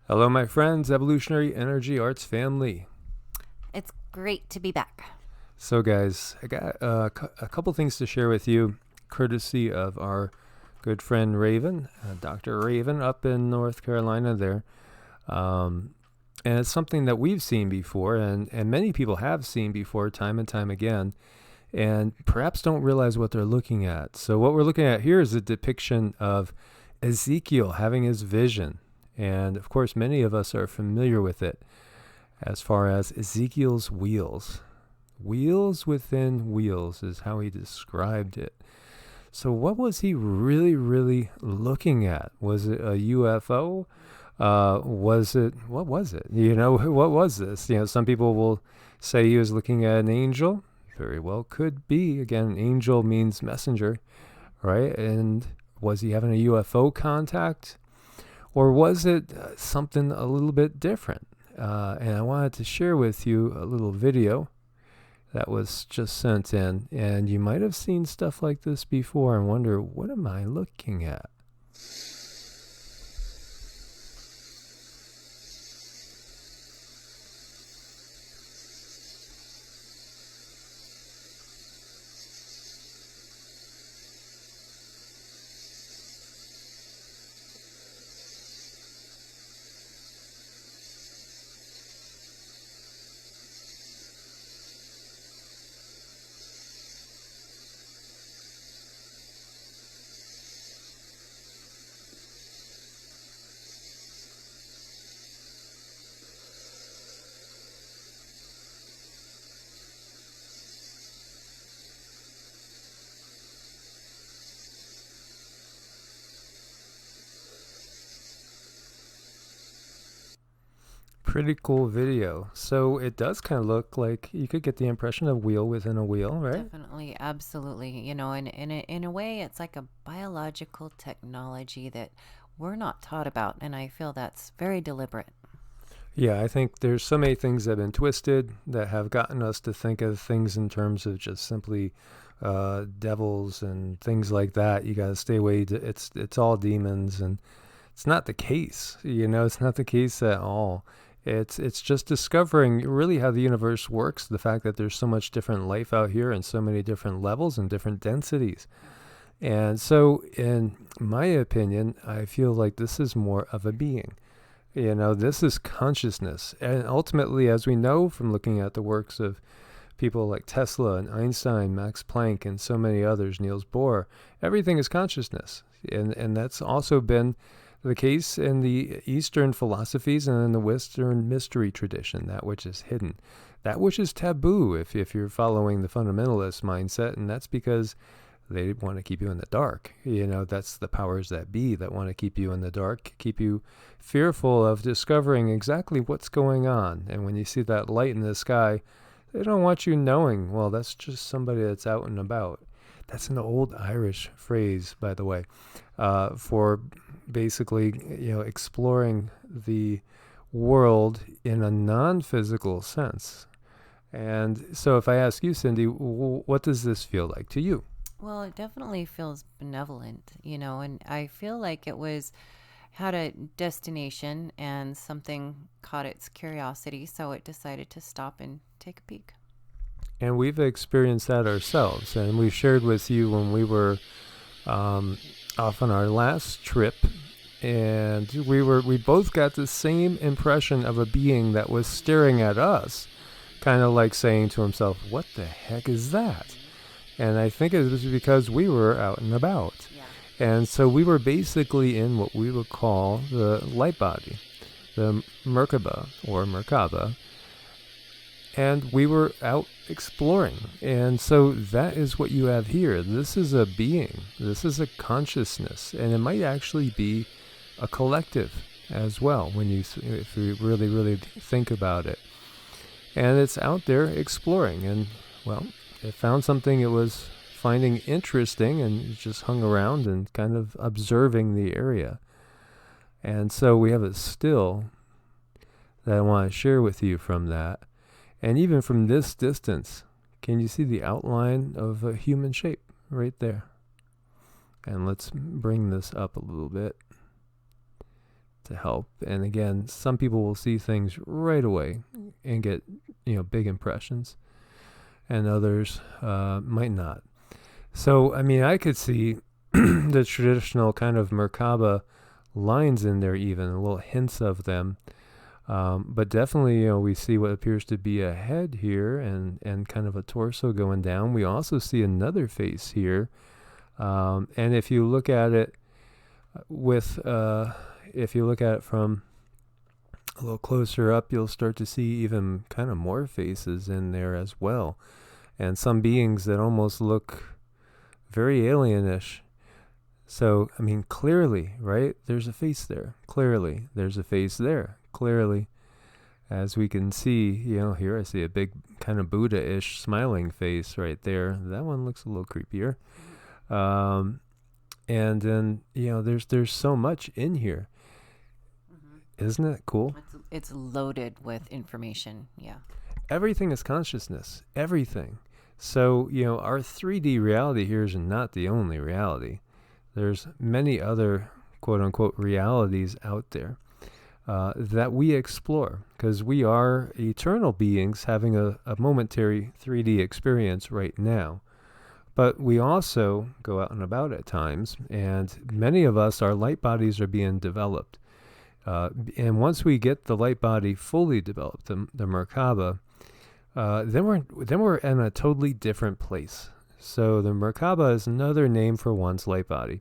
Hello, my friends, Evolutionary Energy Arts family. It's great to be back. So, guys, I got a couple things to share with you, courtesy of our good friend Raven, Dr. Raven, up in North Carolina there. And it's something that we've seen before, and many people have seen before, time and time again, and perhaps don't realize what they're looking at. So, what we're looking at here is a depiction of Ezekiel having his vision. And of course, many of us are familiar with it as far as Ezekiel's wheels. Wheels within wheels is how he described it. So what was he really looking at? Was it a UFO? What was it? What was this? Some people will say he was looking at an angel. Very well could be. Again, angel means messenger, right? And was he having a UFO contact? Or was it something a little bit different? And I wanted to share with you a little video that was just sent in. And you might have seen stuff like this before and wonder, what am I looking at? Pretty cool video. So it does kind of look like you could get the impression of wheel within a wheel, right? Definitely, absolutely. And in a way, it's like a biological technology that we're not taught about, and I feel that's very deliberate. Yeah, I think there's so many things that have been twisted that have gotten us to think of things in terms of just simply devils and things like that. You got to stay away. It's all demons, and it's not the case. It's not the case at all. It's just discovering really how the universe works. The fact that there's so much different life out here and so many different levels and different densities. And so, in my opinion, I feel like this is more of a being. This is consciousness. And ultimately, as we know from looking at the works of people like Tesla and Einstein, Max Planck, and so many others, Niels Bohr, everything is consciousness. And that's also been the case in the Eastern philosophies and in the Western mystery tradition, that which is hidden, that which is taboo if you're following the fundamentalist mindset. And that's because they want to keep you in the dark. That's the powers that be that want to keep you in the dark, keep you fearful of discovering exactly what's going on. And when you see that light in the sky, they don't want you knowing, well, that's just somebody that's out and about. That's an old Irish phrase, by the way, for basically, exploring the world in a non-physical sense. And so if I ask you, Cindy, what does this feel like to you? Well, it definitely feels benevolent, and I feel like had a destination and something caught its curiosity, so it decided to stop and take a peek. And we've experienced that ourselves. And we shared with you when we were off on our last trip. And we both got the same impression of a being that was staring at us, kind of like saying to himself, what the heck is that? And I think it was because we were out and about. Yeah. And so we were basically in what we would call the Lightbody, the Merkaba or Merkaba. And we were out exploring. And so that is what you have here. This is a being. This is a consciousness. And it might actually be a collective as well, if you really think about it. And it's out there exploring. And, well, it found something it was finding interesting and just hung around and kind of observing the area. And so we have a still that I want to share with you from that. And even from this distance, can you see the outline of a human shape right there? And let's bring this up a little bit to help. And again, some people will see things right away and get, big impressions, and others might not. So, I mean, I could see the traditional kind of Merkaba lines in there, even little hints of them. But definitely, we see what appears to be a head here and kind of a torso going down. We also see another face here. And if you look at it from a little closer up, you'll start to see even kind of more faces in there as well. And some beings that almost look very alienish. So, I mean, clearly, right? There's a face there. Clearly, there's a face there. Clearly, as we can see, here I see a big kind of Buddha-ish smiling face right there. That one looks a little creepier. And then, there's so much in here. Isn't it cool? It's loaded with information. Yeah. Everything is consciousness. Everything. So, our 3D reality here is not the only reality. There's many other quote-unquote realities out there that we explore, because we are eternal beings having a momentary 3D experience right now. But we also go out and about at times, and many of us, our light bodies are being developed. And once we get the light body fully developed, the Merkaba, then we're in a totally different place. So the Merkaba is another name for one's light body.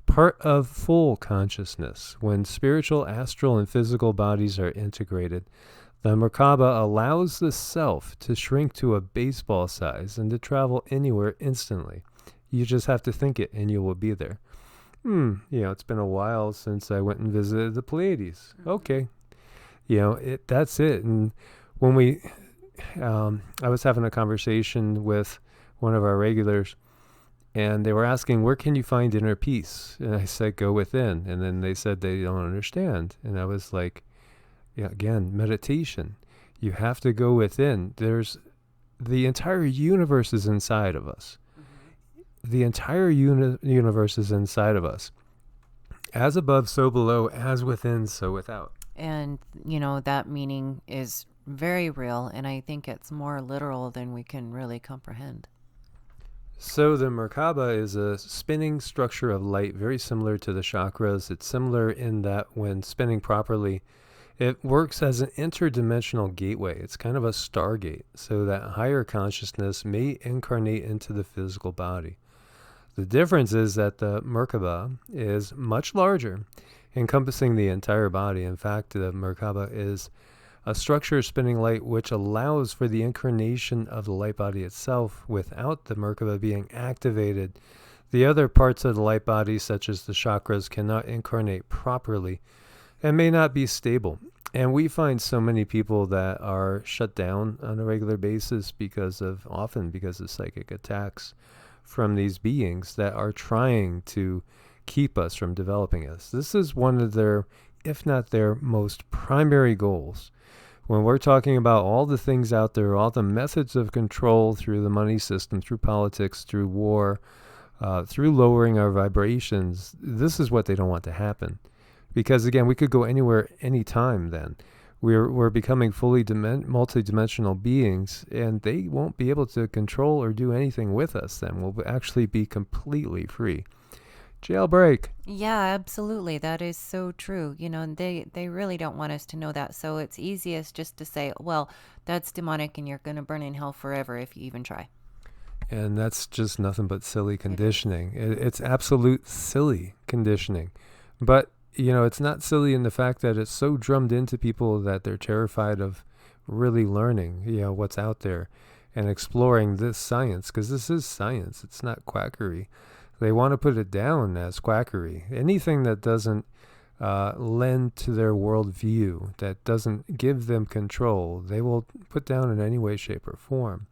Part of full consciousness. When spiritual, astral, and physical bodies are integrated, the Merkaba allows the self to shrink to a baseball size and to travel anywhere instantly. You just have to think it and you will be there. It's been a while since I went and visited the Pleiades. Okay. That's it. And when I was having a conversation with one of our regulars, and they were asking, where can you find inner peace? And I said, go within. And then they said they don't understand. And I was like, again, meditation. You have to go within. There's the entire universe is inside of us. The entire universe is inside of us. As above, so below, as within, so without. And, that meaning is very real, and I think it's more literal than we can really comprehend. So the Merkaba is a spinning structure of light, very similar to the chakras. It's similar in that when spinning properly, it works as an interdimensional gateway. It's kind of a stargate, so that higher consciousness may incarnate into the physical body. The difference is that the Merkaba is much larger, encompassing the entire body. In fact, the Merkaba is a structure of spinning light which allows for the incarnation of the light body itself without the Merkaba being activated. The other parts of the light body, such as the chakras, cannot incarnate properly and may not be stable. And we find so many people that are shut down on a regular basis often because of psychic attacks from these beings that are trying to keep us from developing us. This is one of their, if not their most primary goals. When we're talking about all the things out there, all the methods of control through the money system, through politics, through war, through lowering our vibrations, this is what they don't want to happen. Because again, we could go anywhere, anytime then. We're becoming fully multidimensional beings, and they won't be able to control or do anything with us then. We'll actually be completely free. Jailbreak. Yeah, absolutely. That is so true. They really don't want us to know that. So it's easiest just to say, well, that's demonic and you're going to burn in hell forever if you even try. And that's just nothing but silly conditioning. It's absolute silly conditioning. But, it's not silly in the fact that it's so drummed into people that they're terrified of really learning, what's out there and exploring this science, because this is science. It's not quackery. They want to put it down as quackery. Anything that doesn't lend to their worldview, that doesn't give them control, they will put down in any way, shape, or form.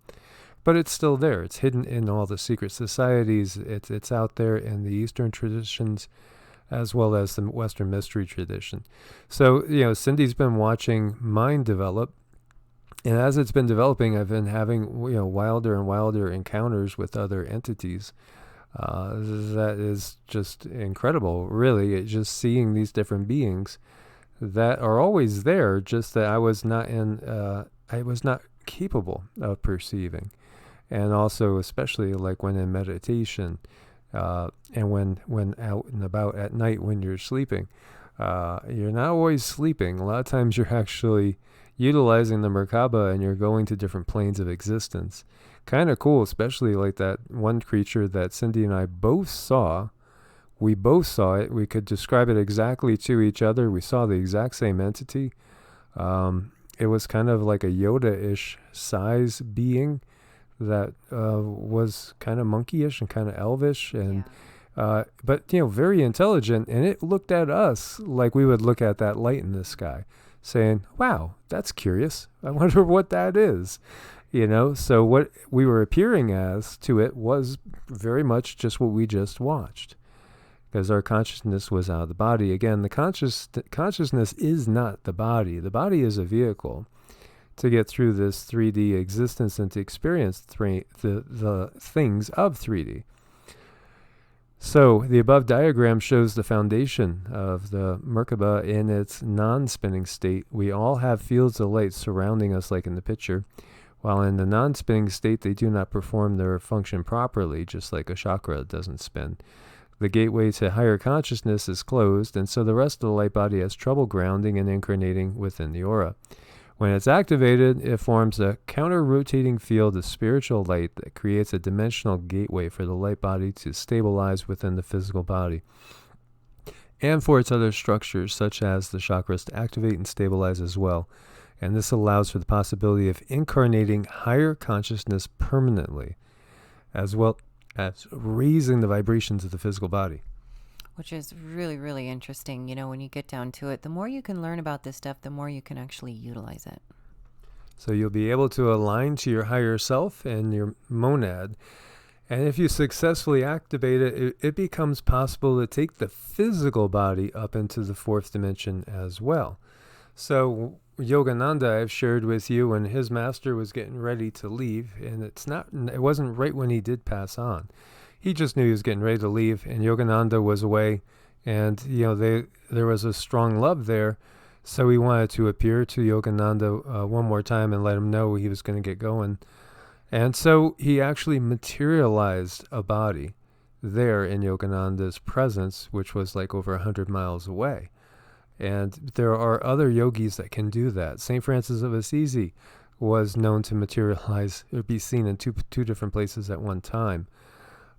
But it's still there. It's hidden in all the secret societies. It's out there in the Eastern traditions as well as the Western mystery tradition. So, Cindy's been watching mine develop. And as it's been developing, I've been having, wilder and wilder encounters with other entities. That is just incredible, really. Just seeing these different beings that are always there, just that I was not capable of perceiving. And also, especially like when in meditation, and when out and about at night when you're sleeping, you're not always sleeping. A lot of times you're actually utilizing the Merkaba and you're going to different planes of existence. Kind of cool, especially like that one creature that Cindy and I both saw. We both saw it. We could describe it exactly to each other. We saw the exact same entity. It was kind of like a Yoda-ish size being that was kind of monkeyish and kind of elvish, and but very intelligent. And it looked at us like we would look at that light in the sky, saying, "Wow, that's curious. I wonder what that is." So what we were appearing as to it was very much just what we just watched, because our consciousness was out of the body. Again, the consciousness is not the body. The body is a vehicle to get through this 3D existence and to experience the things of 3D. So the above diagram shows the foundation of the Merkaba in its non-spinning state. We all have fields of light surrounding us like in the picture. While in the non-spinning state, they do not perform their function properly, just like a chakra doesn't spin. The gateway to higher consciousness is closed, and so the rest of the light body has trouble grounding and incarnating within the aura. When it's activated, it forms a counter-rotating field of spiritual light that creates a dimensional gateway for the light body to stabilize within the physical body, and for its other structures, such as the chakras, to activate and stabilize as well. And this allows for the possibility of incarnating higher consciousness permanently, as well as raising the vibrations of the physical body. Which is really, really interesting. When you get down to it, the more you can learn about this stuff, the more you can actually utilize it. So you'll be able to align to your higher self and your monad. And if you successfully activate it, it becomes possible to take the physical body up into the fourth dimension as well. So Yogananda, I've shared with you, when his master was getting ready to leave, and it wasn't right when he did pass on. He just knew he was getting ready to leave, and Yogananda was away, and there was a strong love there, so he wanted to appear to Yogananda one more time and let him know he was going to get going. And so he actually materialized a body there in Yogananda's presence, which was like over 100 miles away. And there are other yogis that can do that. St. Francis of Assisi was known to materialize or be seen in two different places at one time.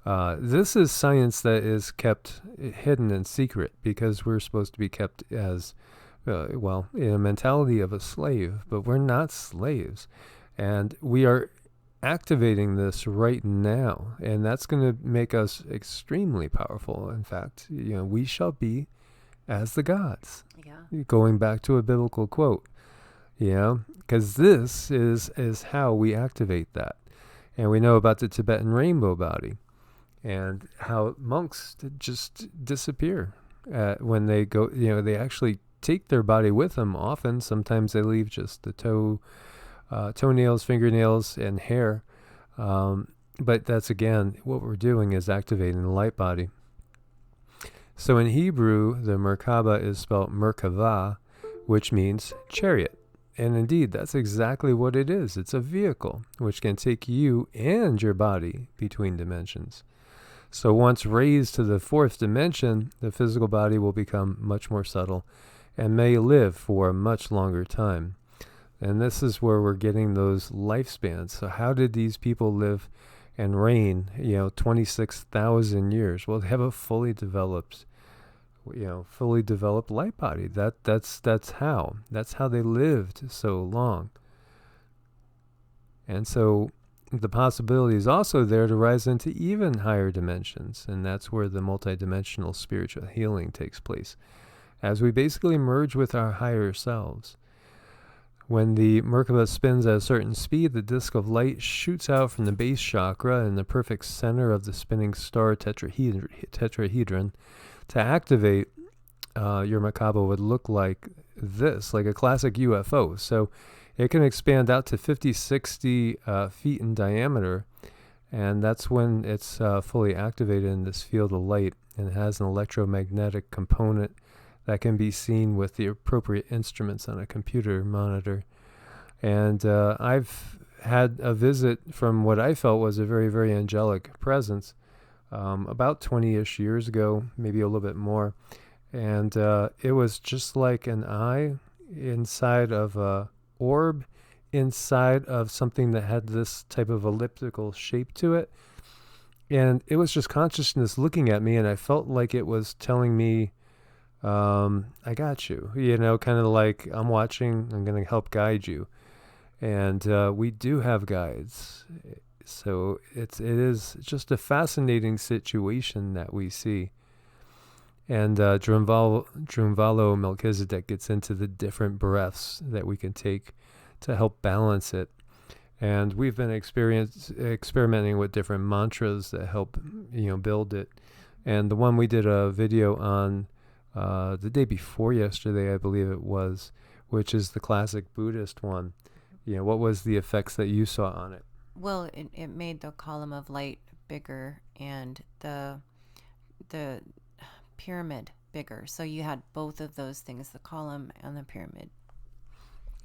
This is science that is kept hidden and secret, because we're supposed to be kept as, in a mentality of a slave, but we're not slaves. And we are activating this right now, and that's going to make us extremely powerful. In fact, we shall be as the gods. Yeah. Going back to a biblical quote, because this is how we activate that. And we know about the Tibetan rainbow body and how monks just disappear when they go. They actually take their body with them often. Sometimes they leave just the toenails, fingernails, and hair. But that's, again, what we're doing is activating the light body. So in Hebrew, the Merkaba is spelled Merkava, which means chariot. And indeed, that's exactly what it is. It's a vehicle which can take you and your body between dimensions. So once raised to the fourth dimension, the physical body will become much more subtle and may live for a much longer time. And this is where we're getting those lifespans. So how did these people live and reign, 26,000 years? Well, they have a fully developed light body. That's how they lived so long. And so the possibility is also there to rise into even higher dimensions, and that's where the multidimensional spiritual healing takes place, as we basically merge with our higher selves. When the Merkaba spins at a certain speed, the disk of light shoots out from the base chakra in the perfect center of the spinning star tetrahedron. To activate, your Merkaba would look like this, like a classic UFO. So it can expand out to 50, 60 feet in diameter, and that's when it's fully activated in this field of light, and it has an electromagnetic component that can be seen with the appropriate instruments on a computer monitor. And I've had a visit from what I felt was a very, very angelic presence about 20-ish years ago, maybe a little bit more. And it was just like an eye inside of a orb, inside of something that had this type of elliptical shape to it. And it was just consciousness looking at me, and I felt like it was telling me, I got you, kind of like I'm watching, I'm going to help guide you. And we do have guides. So it is just a fascinating situation that we see. And Drunvalo Melchizedek gets into the different breaths that we can take to help balance it. And we've been experimenting with different mantras that help, build it. And the one we did a video on the day before yesterday, I believe it was, which is the classic Buddhist one. What was the effects that you saw on it? Well, it made the column of light bigger and the pyramid bigger. So you had both of those things, the column and the pyramid.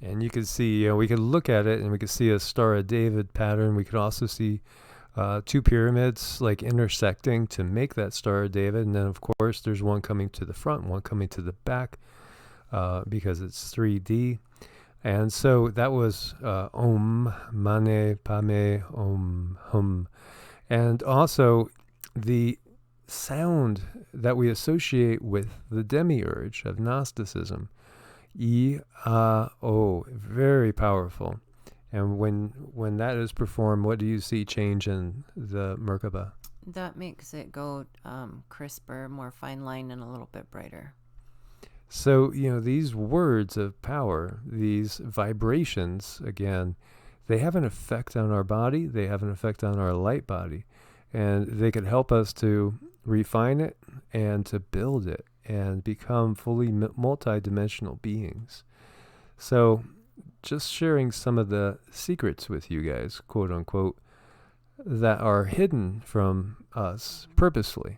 And you could see, we could look at it and we could see a Star of David pattern. We could also see two pyramids like intersecting to make that Star of David. And then, of course, there's one coming to the front, one coming to the back because it's 3D. And so that was Om, Mane, Pame, Om, Hum. And also the sound that we associate with the demiurge of Gnosticism, E-A-O, very powerful. And when that is performed, what do you see change in the Merkaba? That makes it go crisper, more fine line, and a little bit brighter. So, these words of power, these vibrations, again, they have an effect on our body. They have an effect on our light body. And they could help us to refine it and to build it and become fully multidimensional beings. So, just sharing some of the secrets with you guys, quote unquote, that are hidden from us purposely.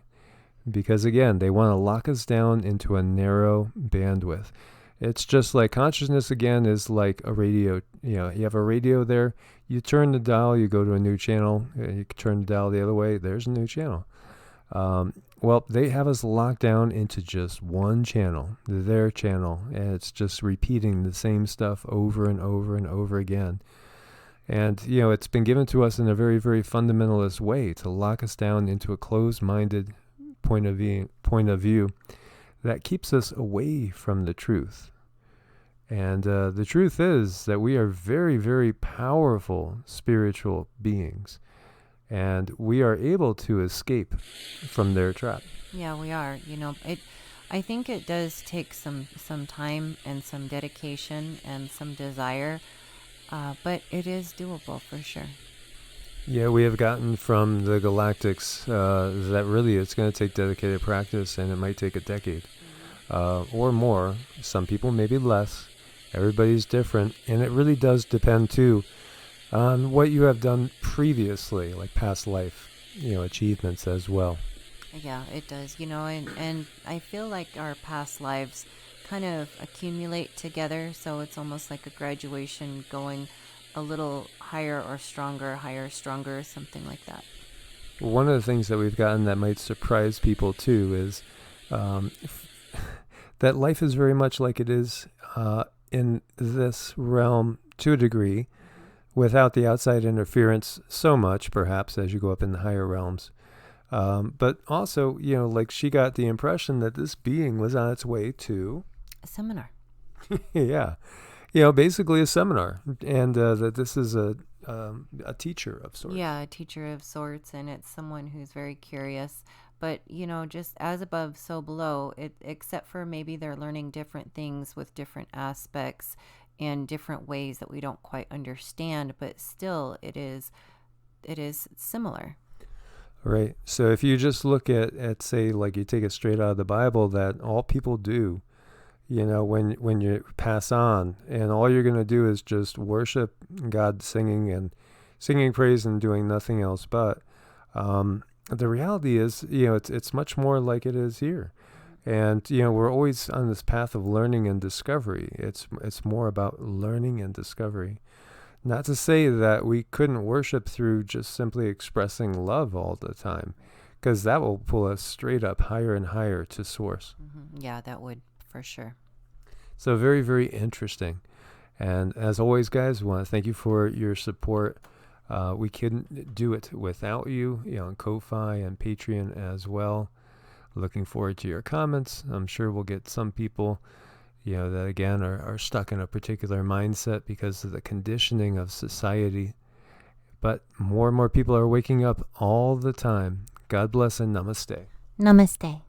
Because again, they want to lock us down into a narrow bandwidth. It's just like consciousness, again, is like a radio. You have a radio there, you turn the dial, you go to a new channel, you turn the dial the other way, there's a new channel. Well, they have us locked down into just one channel, their channel, and it's just repeating the same stuff over and over and over again. And, it's been given to us in a very, very fundamentalist way to lock us down into a closed-minded point of view that keeps us away from the truth. And the truth is that we are very, very powerful spiritual beings, and we are able to escape from their trap. Yeah, we are. I think it does take some time and some dedication and some desire, but it is doable for sure. Yeah, we have gotten from the galactics that really it's going to take dedicated practice, and it might take a decade or more. Some people maybe less. Everybody's different, and it really does depend too on what you have done previously, like past life, achievements as well. Yeah, it does. And I feel like our past lives kind of accumulate together, so it's almost like a graduation going a little higher or stronger, higher, stronger, something like that. One of the things that we've gotten that might surprise people too is that life is very much like it is in this realm to a degree, without the outside interference so much, perhaps, as you go up in the higher realms. But also, like she got the impression that this being was on its way to a seminar. Yeah. Basically a seminar, and that this is a teacher of sorts. Yeah, a teacher of sorts, and it's someone who's very curious. But, just as above, so below, except for maybe they're learning different things with different aspects in different ways that we don't quite understand, but still it is similar. Right. So if you just look at say, like you take it straight out of the Bible, that all people do, when you pass on, and all you're going to do is just worship God, singing praise and doing nothing else. But the reality is, it's much more like it is here. And we're always on this path of learning and discovery. It's more about learning and discovery. Not to say that we couldn't worship through just simply expressing love all the time, because that will pull us straight up higher and higher to source. Yeah, that would for sure. So very, very interesting. And as always, guys, we want to thank you for your support. We couldn't do it without you, on Ko-Fi and Patreon as well. Looking forward to your comments. I'm sure we'll get some people, that again are stuck in a particular mindset because of the conditioning of society. But more and more people are waking up all the time. God bless and namaste. Namaste.